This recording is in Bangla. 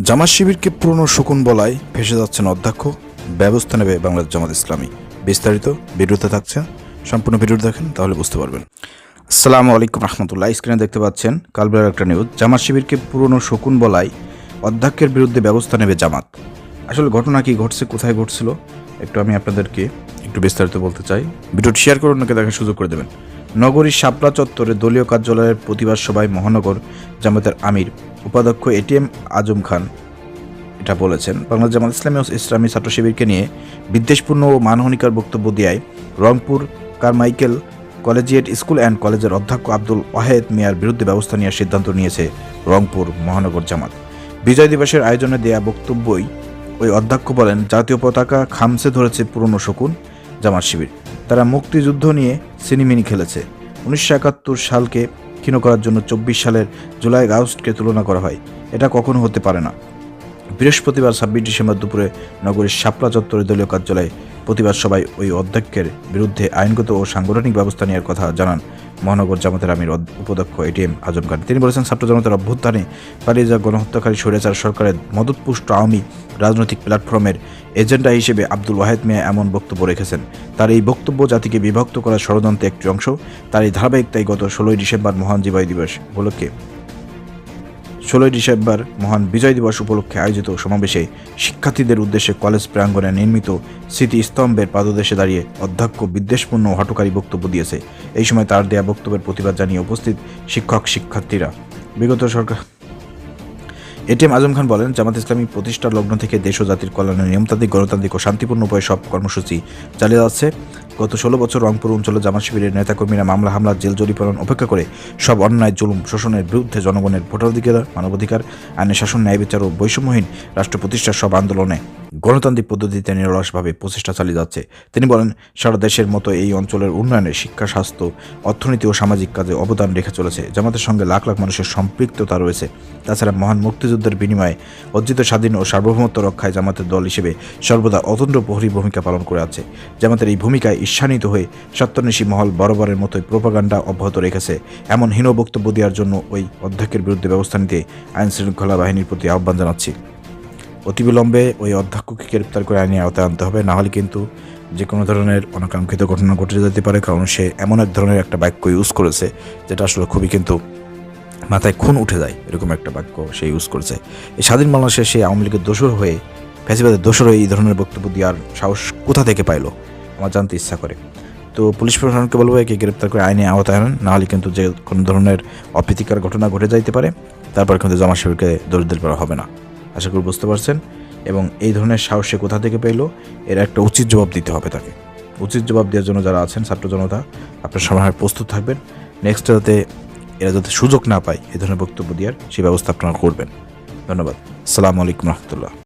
জামাত শিবিরকে পুরনো শকুন বলায় ফেঁসে যাচ্ছেন অধ্যক্ষ, ব্যবস্থা নেবে বাংলাদেশ জামাত ইসলামী। বিস্তারিত ভিডিওতে থাকছে, সম্পূর্ণ ভিডিওটি দেখেন তাহলে বুঝতে পারবেন। আসসালামু আলাইকুম রহমতুল্লাহ। স্ক্রিনে দেখতে পাচ্ছেন কালবেলার একটা নিউজ। জামাত শিবিরকে পুরনো শকুন বলায় অধ্যক্ষের বিরুদ্ধে ব্যবস্থা নেবে জামাত। আসলে ঘটনা কি ঘটছে, কোথায় ঘটছিল, একটু আমি আপনাদেরকে একটু বিস্তারিত বলতে চাই। ভিডিওটি শেয়ার করে অন্যকে দেখার সুযোগ করে দেবেন। নগরীর শাপলা চত্বরে দলীয় কার্যালয়ের প্রতিবাদ সভায় মহানগর জামাতের আমির উপাধ্যক্ষ এটিএম আজম খান এটা বলেছেন। বাংলাদেশ জামাত ইসলামী ও ইসলামী ছাত্র শিবিরকে নিয়ে বিদ্বেষপূর্ণ ও মানহানিকর বক্তব্য দেয় Rangpur Carmichael collegiate school and কলেজের অধ্যক্ষ আব্দুল ওয়াহেদ মিয়ার বিরুদ্ধে ব্যবস্থা নেওয়ার সিদ্ধান্ত নিয়েছে রংপুর মহানগর জামাত। বিজয় দিবসের আয়োজনে দেয়া বক্তব্যই ওই অধ্যক্ষ বলেন, জাতীয় পতাকা খামছে ধরেছে পুরনো শকুন জামাত শিবির। তারা মুক্তিযুদ্ধ নিয়ে সিনেমিনি খেলেছে। 1971 সালকে ক্ষীণ করার জন্য 24 সালের জুলাই আগস্টকে তুলনা করা হয়। এটা কখনো হতে পারে না। বৃহস্পতিবার 26 ডিসেম্বর দুপুরে নগরীর শাপলা চত্বরে দলীয় কার্যালয়ে প্রতিবাদ সভায় ওই অধ্যক্ষের বিরুদ্ধে আইনগত ও সাংগঠনিক ব্যবস্থা নেওয়ার কথা জানান মহানগর জামাতের আমির উপাধ্যক্ষ এটিএম আজম খান। তিনি বলেছেন, ছাত্র জনতার অভ্যুত্থানে পালিয়ে যাওয়া গণহত্যাকারী স্বৈরাচার সরকারের মদতপুষ্ট আওয়ামী রাজনৈতিক প্ল্যাটফর্মের এজেন্ডা হিসেবে আব্দুল ওয়াহেদ মিয়া এমন বক্তব্য রেখেছেন। তার এই বক্তব্য জাতিকে বিভক্ত করার ষড়যন্ত্রের একটি অংশ। তার এই ধারাবাহিকতাই গত 16 ডিসেম্বর মহান বিজয় দিবস উপলক্ষে আয়োজিত সমাবেশে শিক্ষার্থীদের উদ্দেশ্যে কলেজ প্রাঙ্গণে নির্মিত স্মৃতিস্তম্ভের পাদদেশে দাঁড়িয়ে অধ্যক্ষ বিদ্বেষপূর্ণ ও হঠকারী বক্তব্য দিয়েছে। এই সময় তার দেয়া বক্তব্যের প্রতিবাদ জানিয়ে উপস্থিত শিক্ষার্থীরা বিগত সরকার এটিএম আজম খান বলেন, জামাত ইসলামী প্রতিষ্ঠার লগ্ন থেকে দেশ ও জাতির কল্যাণে নিয়মতান্ত্রিক, গণতান্ত্রিক ও শান্তিপূর্ণ উপায়ে সব কর্মসূচি চালিয়ে যাচ্ছে। গত 16 বছর রংপুর অঞ্চলে জামাত শিবিরের নেতাকর্মীরা মামলা, হামলা, জেল জরিমানা উপেক্ষা করে সব অন্যায়, জুলুম, শোষণের বিরুদ্ধে জনগণের ভোটাধিকার, মানবাধিকার, আইনের শাসন, ন্যায় বিচার ও বৈষম্যহীন রাষ্ট্র প্রতিষ্ঠার সব আন্দোলনে গণতান্ত্রিক পদ্ধতিতে নিরলসভাবে প্রচেষ্টা চালিয়ে যাচ্ছে। তিনি বলেন, সারা দেশের মতো এই অঞ্চলের উন্নয়নে শিক্ষা, স্বাস্থ্য, অর্থনীতি ও সামাজিক কাজে অবদান রেখে চলেছে। জামাতের সঙ্গে লাখ লাখ মানুষের সম্পৃক্ততা রয়েছে। তাছাড়া মহান মুক্তিযুদ্ধের বিনিময়ে অর্জিত স্বাধীন ও সার্বভৌমত্ব রক্ষায় জামাতের দল হিসেবে সর্বদা অতন্দ্র প্রহরী ভূমিকা পালন করে আছে। জামাতের এই ভূমিকায় ঈর্ষান্বিত হয়ে স্বার্থন্বেষী মহল বরাবরের মতোই প্রোপাগান্ডা অব্যাহত রেখেছে। এমন হীন বক্তব্য দেওয়ার জন্য ওই অধ্যক্ষের বিরুদ্ধে ব্যবস্থা নিতে আইন শৃঙ্খলা বাহিনীর প্রতি আহ্বান জানাচ্ছি। অতিবিলম্বে ওই অধ্যক্ষকে গ্রেপ্তার করে আইনের আওতায় আনতে হবে, না হলে কিন্তু যে কোনো ধরনের অনাকাঙ্ক্ষিত ঘটনা ঘটে যেতে পারে। কারণ সে এমন এক ধরনের একটা বাক্য ইউজ করেছে যেটা আসলে খুবই কিন্তু মাথায় খুন উঠে যায়, এরকম একটা বাক্য সে ইউজ করেছে। এই স্বাধীন বাংলাদেশে সে আওয়ামী লীগের দোসর হয়ে, ফ্যাসিবাদের দোসর হয়ে এই ধরনের বক্তব্য দেওয়ার সাহস কোথা থেকে পাইলো আমার জানতে ইচ্ছা করে। তো পুলিশ প্রশাসনকে বলবো একে গ্রেপ্তার করে আইনে আওতায় আনেন, না হলে কিন্তু যে কোনো ধরনের অপ্রীতিকর ঘটনা ঘটে যাইতে পারে, তারপর কিন্তু জামাত শিবিরকে দরিদ্র করা হবে না। আশা করি বুঝতে পারছেন। এবং এই ধরনের সাহস সে কোথা থেকে পেলো, এর একটা উচিত জবাব দিতে হবে তাকে। উচিত জবাব দেওয়ার জন্য যারা আছেন ছাত্র জনতা, আপনার সময় প্রস্তুত থাকবেন। নেক্সট যাতে এরা যাতে সুযোগ না পায় এই ধরনের বক্তব্য দেওয়ার, সেই ব্যবস্থা আপনারা করবেন। ধন্যবাদ। আসসালামু আলাইকুম রহমতুল্লাহ।